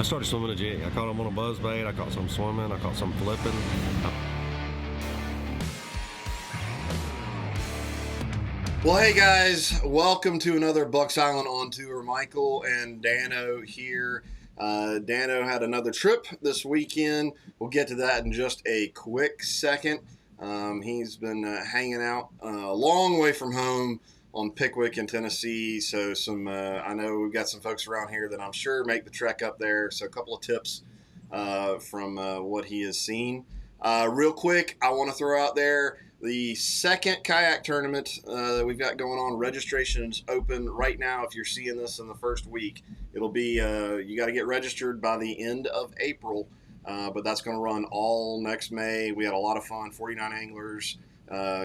I started swimming a jig. I caught them on a buzz bait. I caught some swimming. I caught some flipping. Well, hey guys, welcome to another Bucks Island On Tour. Michael and Dano here. Dano had another trip this weekend. We'll get to that in just a quick second. He's been hanging out a long way from home on Pickwick in Tennessee. So I know we've got some folks around here that I'm sure make the trek up there. So a couple of tips from what he has seen. Real quick, I want to throw out there the second kayak tournament that we've got going on. Registration is open right now. If you're seeing this in the first week, it'll be you got to get registered by the end of April, but that's going to run all next May. We had a lot of fun. 49 anglers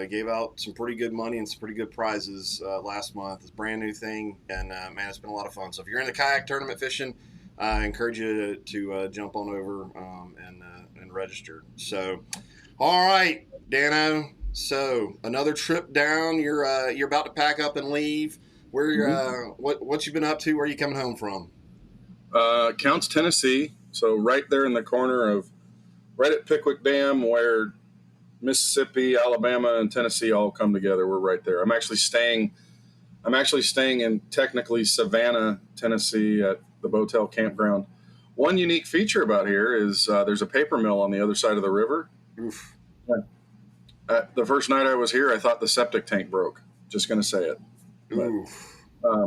gave out some pretty good money and some pretty good prizes last month. It's a brand new thing, and man, it's been a lot of fun. So if you're in the kayak tournament fishing, I encourage you to jump on over and register. So, all right, Dano. So another trip down. You're about to pack up and leave. Where what you been up to? Where are you coming home from? Counts, Tennessee. So right there in the corner of right at Pickwick Dam, where Mississippi, Alabama, and Tennessee all come together. We're right there. I'm actually staying in technically Savannah, Tennessee, at the Botel campground. One unique feature about here is there's a paper mill on the other side of the river. Oof. The first night I was here, I thought the septic tank broke. Just going to say it. Oof. But,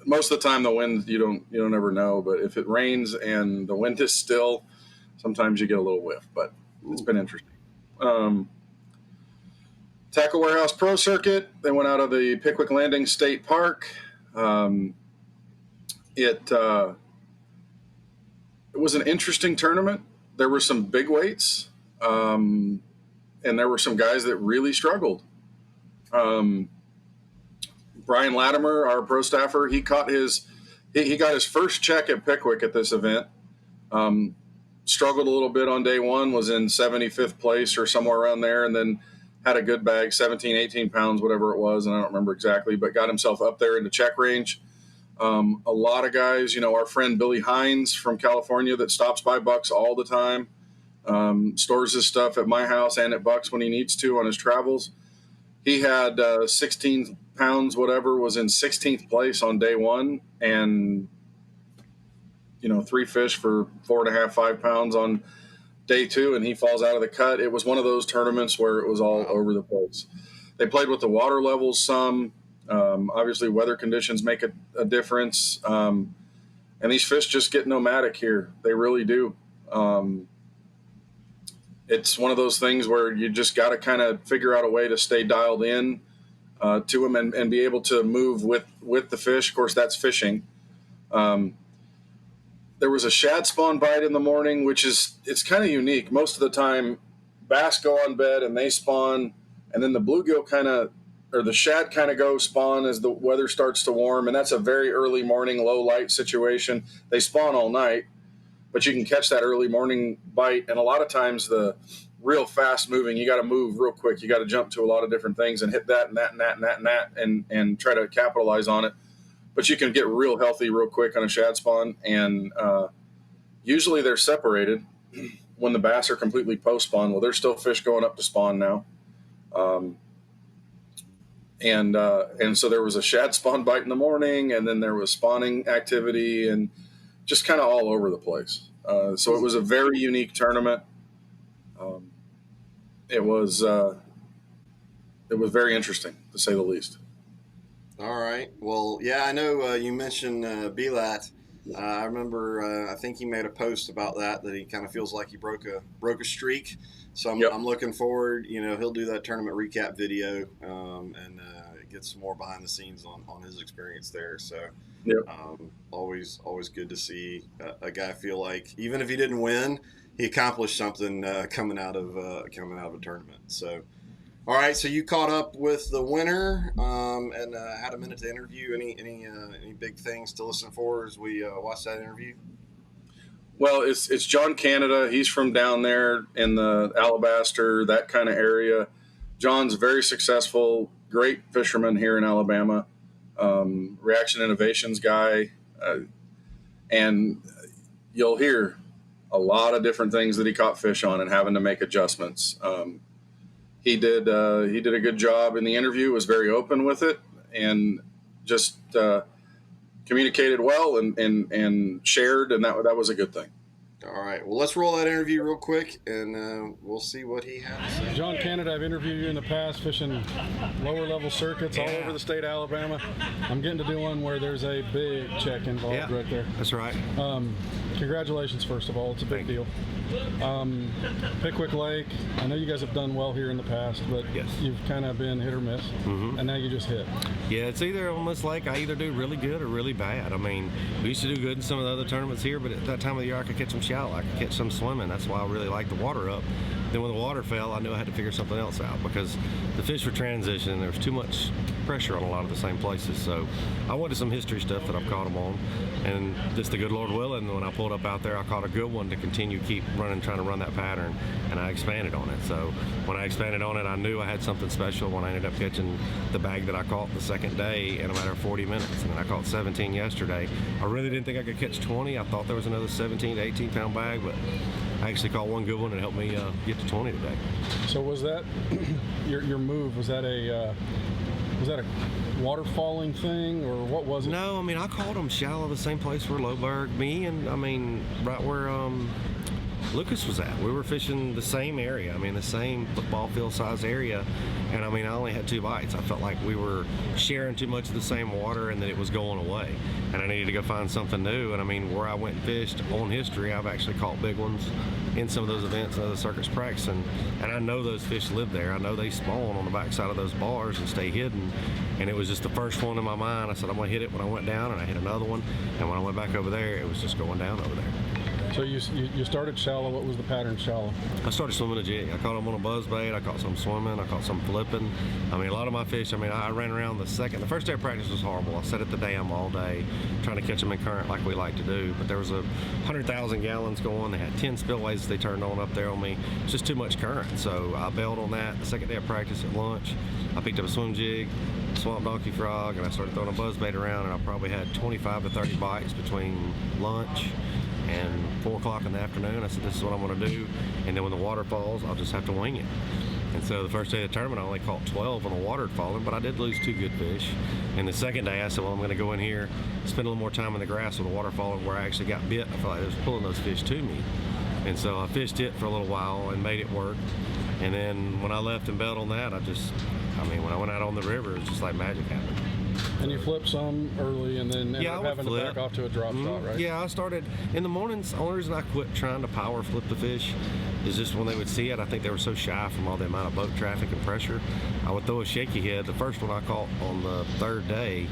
most of the time, the wind you don't ever know. But if it rains and the wind is still, sometimes you get a little whiff. But it's been interesting. Tacklewarehouse Pro Circuit. They went out of the Pickwick Landing State Park. It was an interesting tournament. There were some big weights. And there were some guys that really struggled. Brian Latimer, our pro staffer, he got his first check at Pickwick at this event. Struggled a little bit on day one, was in 75th place or somewhere around there, and then had a good bag, 17, 18 pounds, whatever it was, and I don't remember exactly, but got himself up there into check range. A lot of guys, our friend Billy Hines from California that stops by Bucks all the time. Stores his stuff at my house and at Bucks when he needs to on his travels. He had 16 pounds, whatever, was in 16th place on day one, and 3 fish for 4.5, 5 pounds on day two, and he falls out of the cut. It was one of those tournaments where it was all over the place. They played with the water levels some. Obviously, weather conditions make a difference, and these fish just get nomadic here. They really do. It's one of those things where you just got to kind of figure out a way to stay dialed in to them and be able to move with the fish. Of course, that's fishing. There was a shad spawn bite in the morning, it's kind of unique. Most of the time, bass go on bed and they spawn, and then the bluegill the shad kind of go spawn as the weather starts to warm, and that's a very early morning, low light situation. They spawn all night, but you can catch that early morning bite. And a lot of times the real fast moving, you got to move real quick. You got to jump to a lot of different things and hit that and that and that and that and that and try to capitalize on it. But you can get real healthy real quick on a shad spawn. And usually they're separated when the bass are completely post spawn. Well, there's still fish going up to spawn now. And so there was a shad spawn bite in the morning, and then there was spawning activity and just kind of all over the place. So it was a very unique tournament. It was very interesting, to say the least. All right. Well, yeah, I know you mentioned Belat. I remember I think he made a post about that he kind of feels like he broke a streak. So I'm looking forward. He'll do that tournament recap video and get some more behind the scenes on his experience there. So always good to see a guy feel like even if he didn't win, he accomplished something coming out of a tournament. So, all right. So you caught up with the winner and had a minute to interview. Any big things to listen for as we watch that interview? Well, it's John Canada. He's from down there in the Alabaster, that kind of area. John's very successful, great fisherman here in Alabama. Reaction Innovations guy, and you'll hear a lot of different things that he caught fish on and having to make adjustments. He did a good job in the interview, was very open with it, and just communicated well and shared, and that was a good thing. All right. Well, let's roll that interview real quick, and we'll see what he had to say. John Canada, I've interviewed you in the past fishing lower level circuits all over the state of Alabama. I'm getting to do one where there's a big check involved right there. That's right. Congratulations, first of all. It's a big deal. Pickwick Lake, I know you guys have done well here in the past, but Yes. you've kind of been hit or miss, and now you just hit. Yeah, it's either on this lake, I either do really good or really bad. I mean, we used to do good in some of the other tournaments here, but at that time of the year, I could catch them shallow. I could catch some swimming. That's why I really liked the water up. Then when the water fell, I knew I had to figure something else out because the fish were transitioning. There was too much pressure on a lot of the same places. So I wanted some history stuff that I've caught them on. And just the good Lord willing, when I pulled up out there, I caught a good one to keep running, trying to run that pattern, and I expanded on it. So when I expanded on it, I knew I had something special when I ended up catching the bag that I caught the second day in a matter of 40 minutes. And then I caught 17 yesterday. I really didn't think I could catch 20. I thought there was another 17 to 18 pound bag, but I actually caught one good one and helped me get to 20 today. So was that your move? Was that a waterfalling thing, or what was it? No, I mean, I caught them shallow, the same place where Loberg, right where Lucas was at. We were fishing the same area, the same football field size area, and I only had 2 bites. I felt like we were sharing too much of the same water and that it was going away, and I needed to go find something new. And where I went and fished on history, I've actually caught big ones in some of those events and other circuits practicing, and I know those fish live there. I know they spawn on the backside of those bars and stay hidden, and it was just the first one in my mind. I said, I'm gonna hit it when I went down, and I hit another one, and when I went back over there, it was just going down over there. So you started shallow. What was the pattern shallow? I started swimming a jig. I caught them on a buzz bait. I caught some swimming. I caught some flipping. A lot of my fish, I ran around the first day of practice was horrible. I sat at the dam all day trying to catch them in current like we like to do. But there was 100,000 gallons going. They had 10 spillways they turned on up there on me. It's just too much current. So I bailed on that. The second day of practice at lunch, I picked up a swim jig, swamp donkey frog, and I started throwing a buzz bait around, and I probably had 25 to 30 bites between lunch and 4 o'clock in the afternoon. I said, this is what I'm going to do, and then when the water falls, I'll just have to wing it. And so the first day of the tournament, I only caught 12 when the water had fallen, but I did lose 2 good fish. And the second day, I said, well, I'm going to go in here, spend a little more time in the grass with the water falling where I actually got bit. I felt like it was pulling those fish to me. And so I fished it for a little while and made it work. And then when I left and bailed on that, when I went out on the river, it was just like magic happened. And you flipped some early and then ended up having to back off to a drop shot, right? Yeah, I started in the mornings. The only reason I quit trying to power flip the fish is just when they would see it, I think they were so shy from all the amount of boat traffic and pressure. I would throw a shaky head. The first one I caught on the third day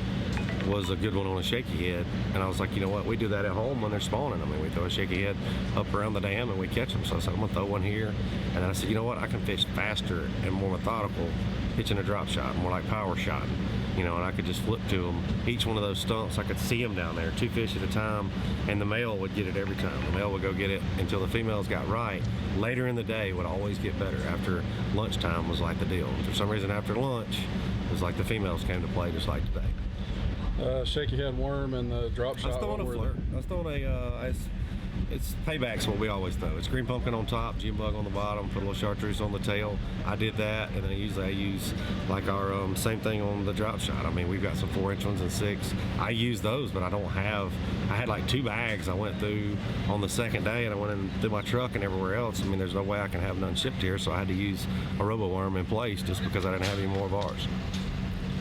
was a good one on a shaky head, and I was like, you know what, we do that at home when they're spawning. We throw a shaky head up around the dam and we catch them. So I said, I'm gonna throw one here, and then I said, you know what, I can fish faster and more methodical pitching a drop shot, more like power shot, and I could just flip to them. Each one of those stumps, I could see them down there, 2 fish at a time, and the male would get it every time. The male would go get it until the females got right. Later in the day would always get better. After lunchtime was like the deal. And for some reason after lunch, it was like the females came to play just like today. Shaky head worm and the drop shot. I was throwing a flirt. I was throwing it's payback's what we always throw. It's green pumpkin on top, Jim bug on the bottom, put a little chartreuse on the tail. I did that, and then I use like our same thing on the drop shot. We've got some 4-inch ones and 6. I use those, but I had like 2 bags I went through on the second day, and I went in through my truck and everywhere else. There's no way I can have none shipped here, so I had to use a robo-worm in place just because I didn't have any more of ours.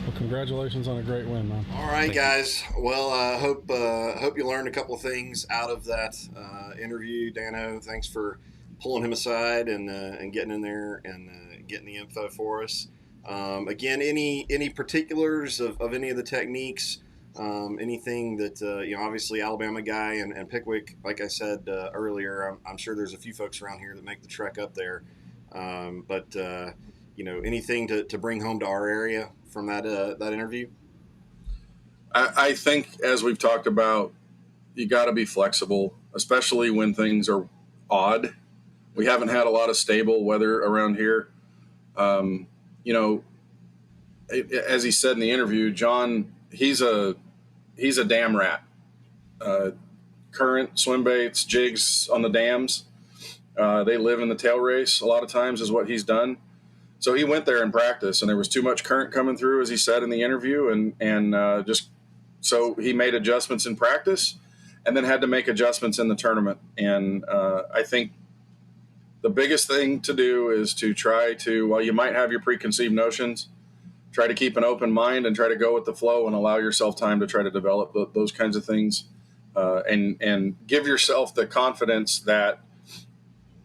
Well, congratulations on a great win, man. All right, guys. Well, I hope you learned a couple of things out of that interview. Dano, thanks for pulling him aside and getting in there and getting the info for us. Again, any particulars of any of the techniques, anything that obviously Alabama guy and Pickwick, like I said earlier, I'm sure there's a few folks around here that make the trek up there. But anything to bring home to our area from that interview? I think, as we've talked about, you got to be flexible, especially when things are odd. We haven't had a lot of stable weather around here. As he said in the interview, John, he's a dam rat. current, swim baits, jigs on the dams. They live in the tail race a lot of times is what he's done. So he went there in practice, and there was too much current coming through, as he said in the interview, and just so he made adjustments in practice and then had to make adjustments in the tournament. And I think the biggest thing to do is to try to, while you might have your preconceived notions, try to keep an open mind and try to go with the flow and allow yourself time to try to develop those kinds of things, and give yourself the confidence that,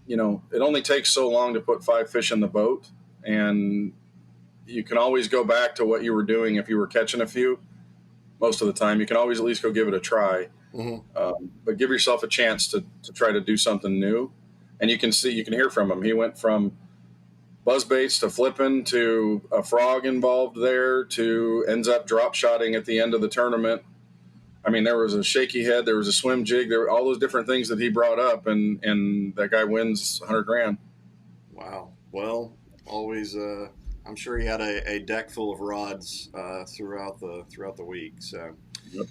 you know, it only takes so long to put 5 fish in the boat, and you can always go back to what you were doing if you were catching a few. Most of the time, you can always at least go give it a try, but give yourself a chance to try to do something new. And you can hear from him. He went from buzz baits to flipping to a frog involved there to ends up drop shotting at the end of the tournament. I mean, there was a shaky head, there was a swim jig, there were all those different things that he brought up, and that guy wins $100,000. Wow. Well, always. I'm sure he had a deck full of rods throughout the week. So, Yep.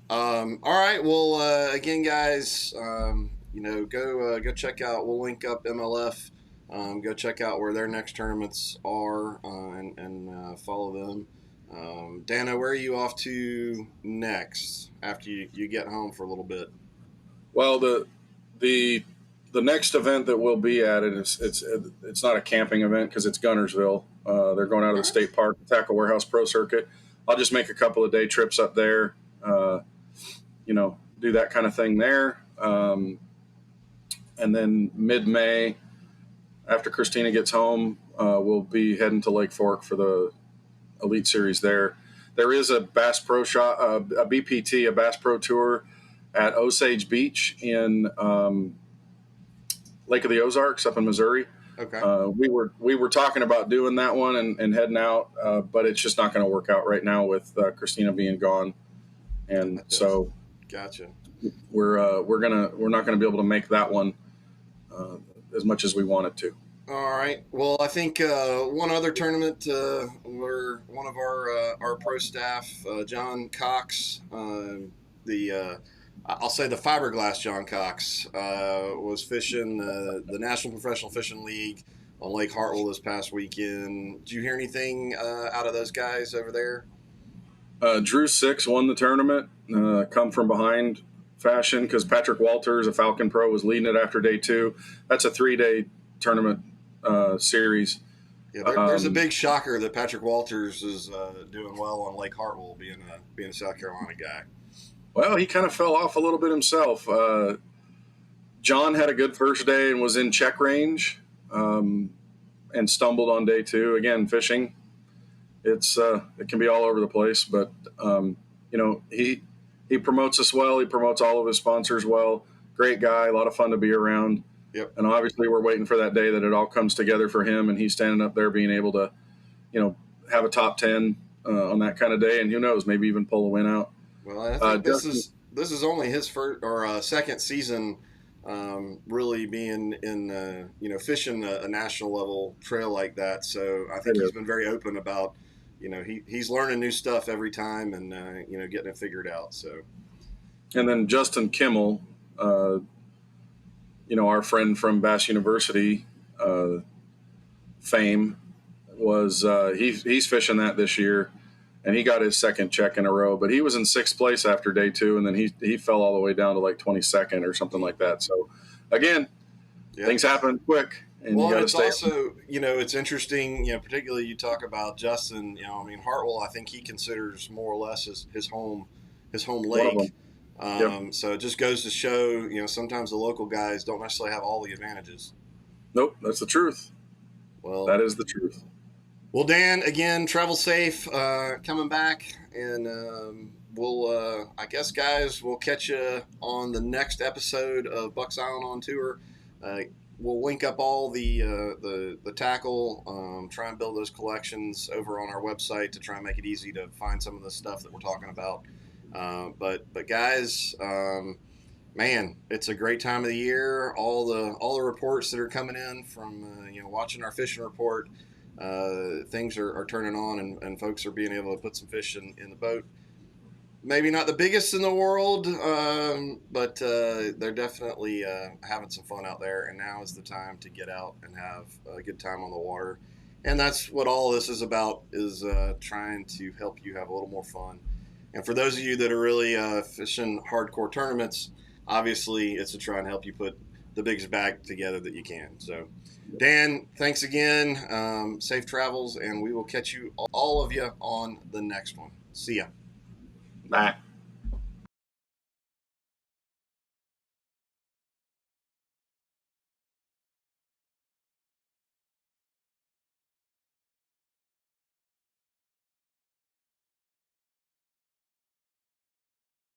All right. Well, again, guys, go check out. We'll link up MLF. Go check out where their next tournaments are and follow them. Dano, where are you off to next after you get home for a little bit? Well, the next event that we'll be at it's not a camping event because it's Gunnersville. They're going out of the state park, the Tacklewarehouse Pro Circuit. I'll just make a couple of day trips up there, do that kind of thing there. And then mid-May, after Christina gets home, we'll be heading to Lake Fork for the Elite Series there. There is a Bass Pro shot, a BPT, a Bass Pro Tour at Osage Beach in Lake of the Ozarks up in Missouri. Okay. We were talking about doing that one and heading out, but it's just not going to work out right now with Christina being gone, and so gotcha. We're not gonna be able to make that one as much as we wanted to. All right. Well, I think one other tournament where one of our pro staff, John Cox, I'll say the fiberglass John Cox, was fishing the National Professional Fishing League on Lake Hartwell this past weekend. Did you hear anything out of those guys over there? Drew Six won the tournament, come from behind fashion, because Patrick Walters, a Falcon Pro, was leading it after day 2. That's a 3-day tournament series. Yeah, there's a big shocker that Patrick Walters is doing well on Lake Hartwell, being a South Carolina guy. Well, he kind of fell off a little bit himself. John had a good first day and was in check range, and stumbled on day 2. Again, fishing, it can be all over the place, but he promotes us well. He promotes all of his sponsors well. Great guy, a lot of fun to be around. Yep. And obviously, we're waiting for that day that it all comes together for him, and he's standing up there being able to, have a top 10 on that kind of day, and who knows, maybe even pull a win out. Well, I think this is only his first or second season, really being in fishing a national level trail like that. So I think he's been very open about, he's learning new stuff every time and getting it figured out. So, and then Justin Kimmel, our friend from Bass University fame, was he's fishing that this year. And he got his second check in a row, but he was in 6th place after day 2, and then he fell all the way down to like 22nd or something like that. So, again, things happen quick. And well, it's also, it's interesting, particularly you talk about Justin, Hartwell, I think he considers more or less his home lake. So it just goes to show, sometimes the local guys don't necessarily have all the advantages. Nope, that's the truth. Well, that is the truth. Well, Dan, again, travel safe coming back, and we'll, I guess, guys, we'll catch you on the next episode of Bucks Island on Tour. We'll link up all the tackle, try and build those collections over on our website to try and make it easy to find some of the stuff that we're talking about. But guys, man, it's a great time of the year. All the reports that are coming in from watching our fishing report. Things are turning on, and folks are being able to put some fish in the boat. maybe not the biggest in the world, but they're definitely having some fun out there. And now is the time to get out and have a good time on the water. And that's what all this is about, is trying to help you have a little more fun. And for those of you that are really fishing hardcore tournaments, obviously it's to try and help you put the biggest bag together that you can. So, Dan, thanks again. Safe travels, and we will catch you, all of you, on the next one. See ya. Bye.